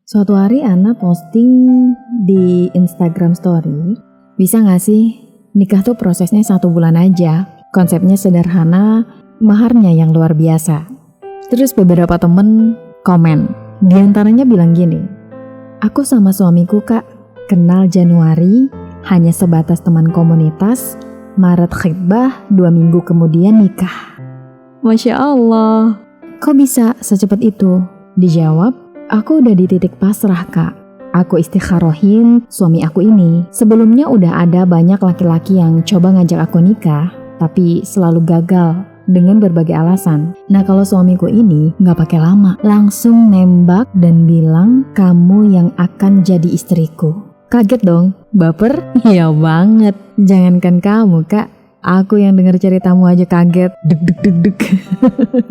Suatu hari Ana posting di Instagram story, bisa gak sih nikah tuh prosesnya 1 bulan aja, konsepnya sederhana, maharnya yang luar biasa. Terus beberapa temen komen, diantaranya bilang gini, aku sama suamiku kak, kenal Januari, hanya sebatas teman komunitas, Maret khitbah, 2 minggu kemudian nikah. Masya Allah, kok bisa secepat itu? Dijawab, aku udah di titik pasrah kak. Aku istikharohin suami aku ini. Sebelumnya udah ada banyak laki-laki yang coba ngajak aku nikah, tapi selalu gagal dengan berbagai alasan. Nah kalau suamiku ini gak pakai lama, langsung nembak dan bilang kamu yang akan jadi istriku. Kaget dong, baper? Iya banget. Jangankan kamu kak, aku yang dengar ceritamu aja kaget. Deg.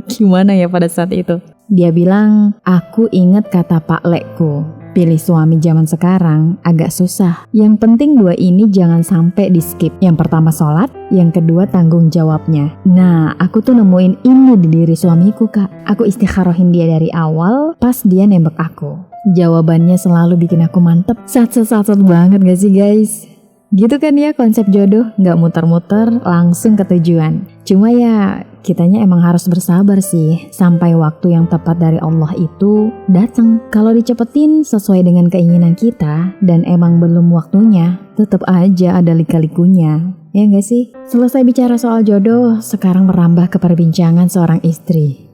Gimana ya pada saat itu? Dia bilang, aku ingat kata Pak Lekku, pilih suami zaman sekarang agak susah. Yang penting 2 ini jangan sampai di skip. Yang pertama sholat, yang kedua tanggung jawabnya. Nah, aku tuh nemuin ini di diri suamiku kak. Aku istikharohin dia dari awal pas dia nembak aku. Jawabannya selalu bikin aku mantep. Sat-sat banget gak sih guys? Gitu kan ya konsep jodoh, gak muter-muter, langsung ke tujuan. Cuma ya kitanya emang harus bersabar sih sampai waktu yang tepat dari Allah itu datang. Kalau dicepetin sesuai dengan keinginan kita dan emang belum waktunya, tetap aja ada lika-likunya. Ya gak sih? Selesai bicara soal jodoh, sekarang merambah ke perbincangan seorang istri.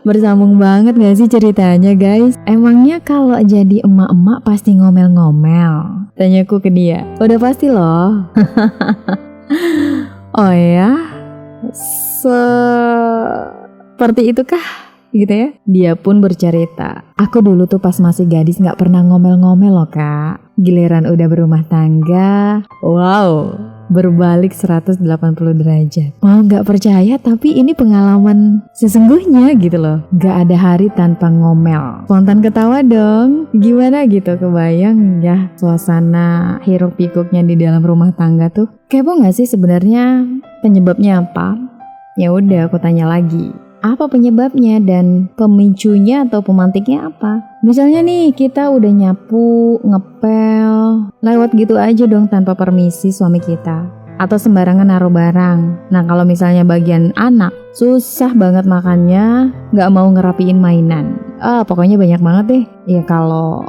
Bersambung banget gak sih ceritanya guys? Emangnya kalau jadi emak-emak pasti ngomel-ngomel? Tanyaku ke dia. Udah pasti loh. Oh ya? Seperti itukah? Gitu ya? Dia pun bercerita, aku dulu tuh pas masih gadis gak pernah ngomel-ngomel loh kak. Giliran udah berumah tangga, wow, berbalik 180 derajat. Mau gak percaya tapi ini pengalaman sesungguhnya gitu loh. Gak ada hari tanpa ngomel. Spontan ketawa dong. Gimana gitu, kebayang ya suasana hiruk pikuknya di dalam rumah tangga tuh. Kepo gak sih sebenarnya penyebabnya apa? Ya udah aku tanya lagi. Apa penyebabnya dan pemicunya atau pemantiknya apa? Misalnya nih kita udah nyapu, ngepel, lewat gitu aja dong tanpa permisi suami kita. Atau sembarangan naruh barang. Nah kalau misalnya bagian anak, susah banget makannya, gak mau ngerapiin mainan. Pokoknya banyak banget deh. Ya kalau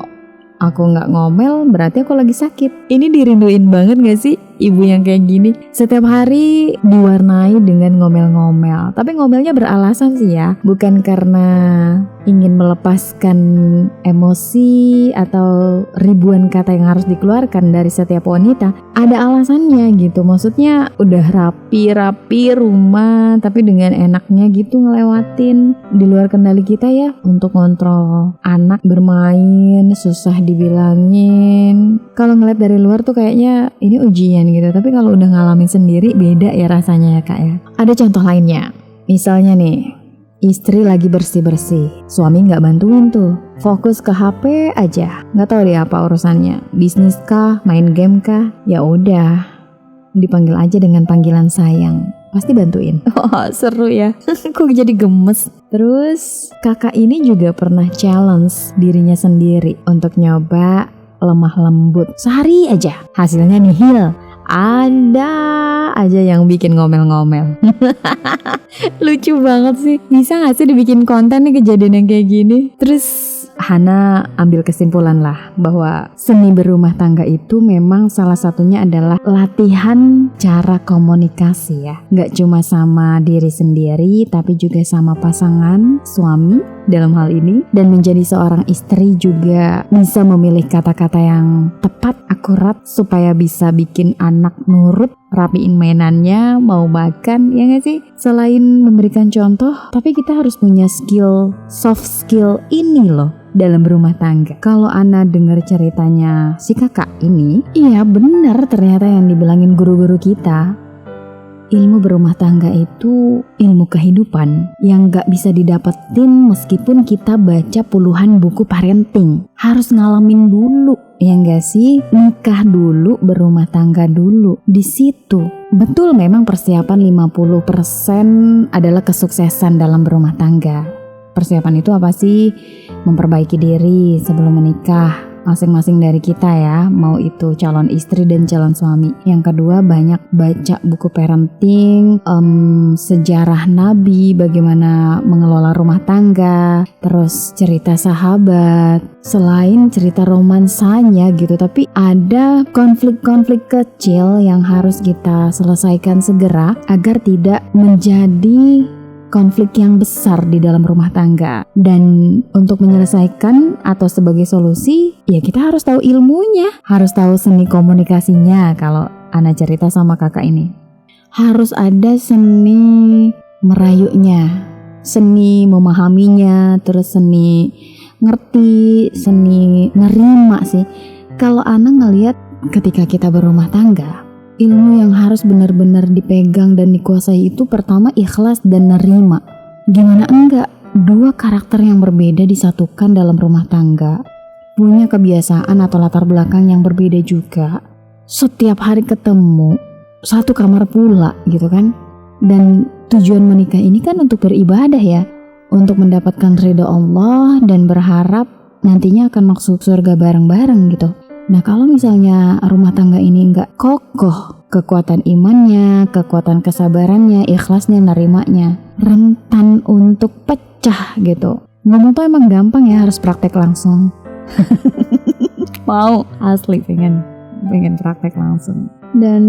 aku gak ngomel berarti aku lagi sakit. Ini dirinduin banget gak sih ibu yang kayak gini? Setiap hari diwarnai dengan ngomel-ngomel. Tapi ngomelnya beralasan sih ya. Bukan karena ingin melepaskan emosi atau ribuan kata yang harus dikeluarkan dari setiap wanita. Ada alasannya gitu. Maksudnya udah rapi rumah tapi dengan enaknya gitu ngelewatin. Di luar kendali kita ya untuk kontrol anak bermain, susah dibilangin. Kalau ngeliat dari luar tuh kayaknya ini ujian gitu, tapi kalau udah ngalamin sendiri beda ya rasanya ya kak ya. Ada contoh lainnya, misalnya nih istri lagi bersih-bersih, suami nggak bantuin tuh, fokus ke HP aja, nggak tahu deh apa urusannya, bisnis kah, main game kah, ya udah dipanggil aja dengan panggilan sayang, pasti bantuin. Seru ya. Kok jadi gemes. Terus kakak ini juga pernah challenge dirinya sendiri untuk nyoba lemah lembut sehari aja, hasilnya nihil. Ada aja yang bikin ngomel-ngomel. Lucu banget sih. Bisa gak sih dibikin konten nih kejadian yang kayak gini? Terus Hana ambil kesimpulan lah bahwa seni berumah tangga itu memang salah satunya adalah latihan cara komunikasi ya. Gak cuma sama diri sendiri tapi juga sama pasangan, suami dalam hal ini. Dan menjadi seorang istri juga bisa memilih kata-kata yang tepat, akurat supaya bisa bikin anak nurut, rapiin mainannya, mau makan, ya gak sih? Selain memberikan contoh, tapi kita harus punya skill, soft skill ini loh dalam berumah tangga. Kalau Ana dengar ceritanya si kakak ini, iya benar ternyata yang dibilangin guru-guru kita. Ilmu berumah tangga itu ilmu kehidupan yang gak bisa didapetin meskipun kita baca puluhan buku parenting. Harus ngalamin dulu, ya gak sih? Nikah dulu, berumah tangga dulu. Di situ betul memang persiapan 50% adalah kesuksesan dalam berumah tangga. Persiapan itu apa sih? Memperbaiki diri sebelum menikah. Masing-masing dari kita ya, mau itu calon istri dan calon suami. Yang kedua, banyak baca buku parenting, sejarah Nabi, bagaimana mengelola rumah tangga, terus cerita sahabat. Selain cerita romansanya gitu, tapi ada konflik-konflik kecil yang harus kita selesaikan segera agar tidak menjadi konflik yang besar di dalam rumah tangga. Dan untuk menyelesaikan atau sebagai solusi, ya kita harus tahu ilmunya, harus tahu seni komunikasinya. Kalau Ana cerita sama kakak ini, harus ada seni merayunya, seni memahaminya, terus seni ngerti, seni nerima sih. Kalau Ana ngelihat ketika kita berumah tangga, ilmu yang harus benar-benar dipegang dan dikuasai itu pertama ikhlas dan nerima. Gimana enggak, dua karakter yang berbeda disatukan dalam rumah tangga, punya kebiasaan atau latar belakang yang berbeda juga, setiap hari ketemu, satu kamar pula gitu kan. Dan tujuan menikah ini kan untuk beribadah ya, untuk mendapatkan ridha Allah dan berharap nantinya akan masuk surga bareng-bareng gitu. Nah kalau misalnya rumah tangga ini nggak kokoh, kekuatan imannya, kekuatan kesabarannya, ikhlasnya, nerimanya, rentan untuk pecah gitu. Ngomong tuh emang gampang ya, harus praktek langsung. Mau asli pengen praktek langsung. Dan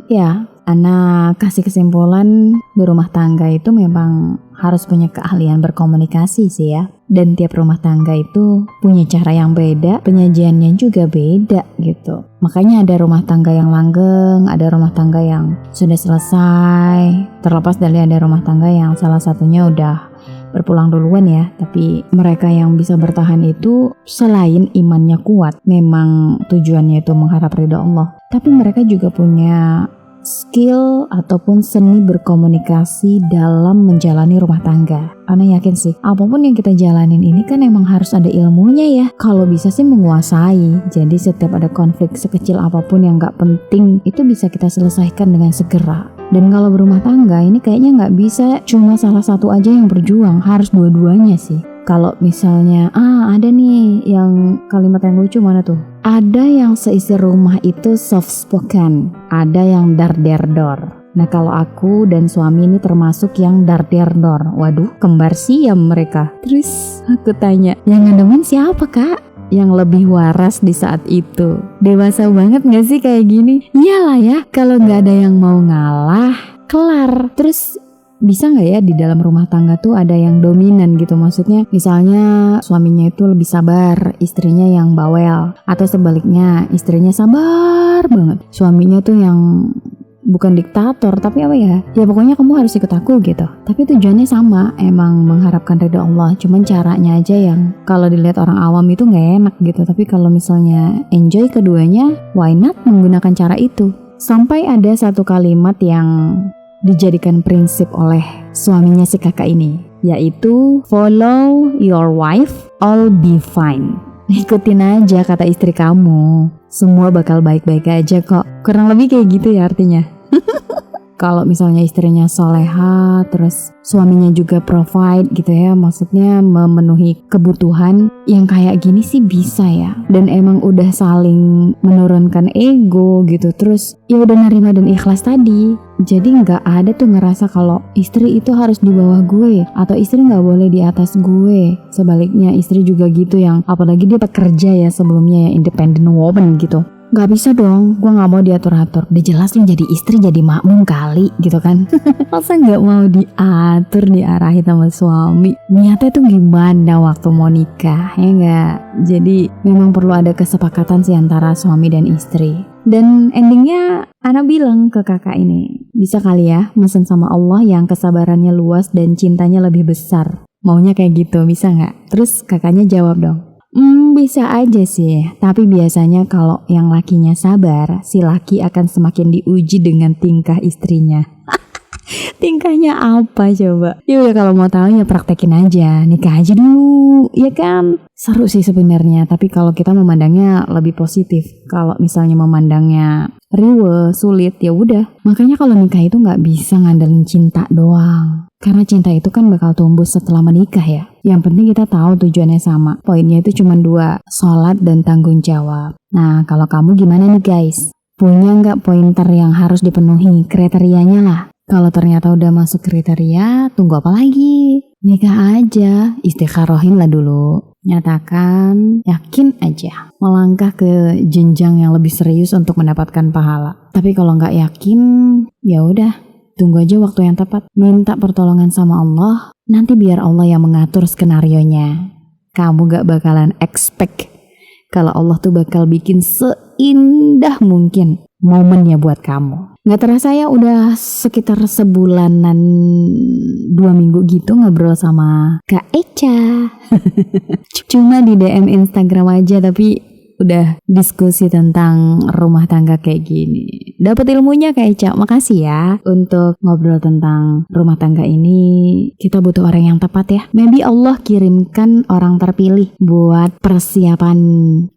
ya Ana kasih kesimpulan, berumah tangga itu memang harus punya keahlian berkomunikasi sih ya. Dan tiap rumah tangga itu punya cara yang beda, penyajiannya juga beda gitu. Makanya ada rumah tangga yang langgeng, ada rumah tangga yang sudah selesai. Terlepas dari ada rumah tangga yang salah satunya udah berpulang duluan ya. Tapi mereka yang bisa bertahan itu selain imannya kuat, memang tujuannya itu mengharap ridha Allah, tapi mereka juga punya skill ataupun seni berkomunikasi dalam menjalani rumah tangga. Ana yakin sih, apapun yang kita jalanin ini kan emang harus ada ilmunya ya. Kalau bisa sih menguasai. Jadi setiap ada konflik sekecil apapun yang gak penting, itu bisa kita selesaikan dengan segera. Dan kalau berumah tangga ini kayaknya gak bisa cuma salah satu aja yang berjuang, harus dua-duanya sih. Kalau misalnya, ada nih yang kalimat yang lucu mana tuh? Ada yang seisi rumah itu soft spoken, ada yang dar-der-dor. Nah kalau aku dan suami ini termasuk yang dar-der-dor. Waduh, kembar siam mereka. Terus aku tanya, yang ngedemen siapa kak? Yang lebih waras di saat itu. Dewasa banget gak sih kayak gini? Iyalah ya, kalau gak ada yang mau ngalah, kelar. Terus bisa gak ya di dalam rumah tangga tuh ada yang dominan gitu? Maksudnya misalnya suaminya itu lebih sabar, istrinya yang bawel. Atau sebaliknya, istrinya sabar banget, suaminya tuh yang bukan diktator, tapi apa ya? Ya pokoknya kamu harus ikut aku gitu. Tapi tujuannya sama, emang mengharapkan ridha Allah. Cuman caranya aja yang kalau dilihat orang awam itu gak enak gitu. Tapi kalau misalnya enjoy keduanya, why not menggunakan cara itu? Sampai ada satu kalimat yang dijadikan prinsip oleh suaminya si kakak ini, yaitu follow your wife, all be fine. Ikutin aja kata istri kamu, semua bakal baik-baik aja kok. Kurang lebih kayak gitu ya artinya. Kalau misalnya istrinya soleha, terus suaminya juga provide gitu ya, maksudnya memenuhi kebutuhan, yang kayak gini sih bisa ya. Dan emang udah saling menurunkan ego gitu, terus ya udah nerima dan ikhlas tadi. Jadi nggak ada tuh ngerasa kalau istri itu harus di bawah gue atau istri nggak boleh di atas gue. Sebaliknya istri juga gitu, yang apalagi dia pekerja ya sebelumnya ya, independent woman gitu. Gak bisa dong, gue gak mau diatur-atur. Udah jelas lo jadi istri jadi makmum kali gitu kan. Masa gak mau diatur, diarahin sama suami? Niatnya tuh gimana waktu mau nikah, ya gak? Jadi memang perlu ada kesepakatan sih antara suami dan istri. Dan endingnya Ana bilang ke kakak ini, bisa kali ya mesen sama Allah yang kesabarannya luas dan cintanya lebih besar. Maunya kayak gitu, bisa gak? Terus kakaknya jawab dong, bisa aja sih, tapi biasanya kalau yang lakinya sabar, si laki akan semakin diuji dengan tingkah istrinya. Tingkahnya apa coba? Ya udah, kalau mau tahu ya praktekin aja, nikah aja dulu, ya kan? Seru sih sebenarnya, tapi kalau kita memandangnya lebih positif. Kalau misalnya memandangnya riweh, sulit, ya udah. Makanya kalau nikah itu nggak bisa ngandelin cinta doang, karena cinta itu kan bakal tumbuh setelah menikah ya. Yang penting kita tahu tujuannya sama. Poinnya itu cuma 2, sholat dan tanggung jawab. Nah, kalau kamu gimana nih guys? Punya nggak pointer yang harus dipenuhi? Kriterianya lah. Kalau ternyata udah masuk kriteria, tunggu apa lagi? Nikah aja, istikharohin lah dulu. Nyatakan, yakin aja. Melangkah ke jenjang yang lebih serius untuk mendapatkan pahala. Tapi kalau nggak yakin, ya udah, tunggu aja waktu yang tepat. Minta pertolongan sama Allah. Nanti biar Allah yang mengatur skenarionya. Kamu gak bakalan expect kalau Allah tuh bakal bikin seindah mungkin momennya buat kamu. Gak terasa ya udah sekitar sebulanan 2 minggu gitu ngobrol sama Kak Echa. Cuma di DM Instagram aja tapi udah diskusi tentang rumah tangga kayak gini. Dapat ilmunya Kak Echa. Makasih ya untuk ngobrol tentang rumah tangga ini. Kita butuh orang yang tepat ya. Maybe Allah kirimkan orang terpilih buat persiapan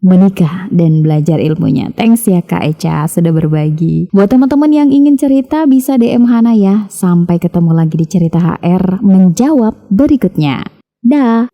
menikah dan belajar ilmunya. Thanks ya Kak Echa sudah berbagi. Buat teman-teman yang ingin cerita bisa DM Hana ya. Sampai ketemu lagi di Cerita HR menjawab berikutnya. Dah.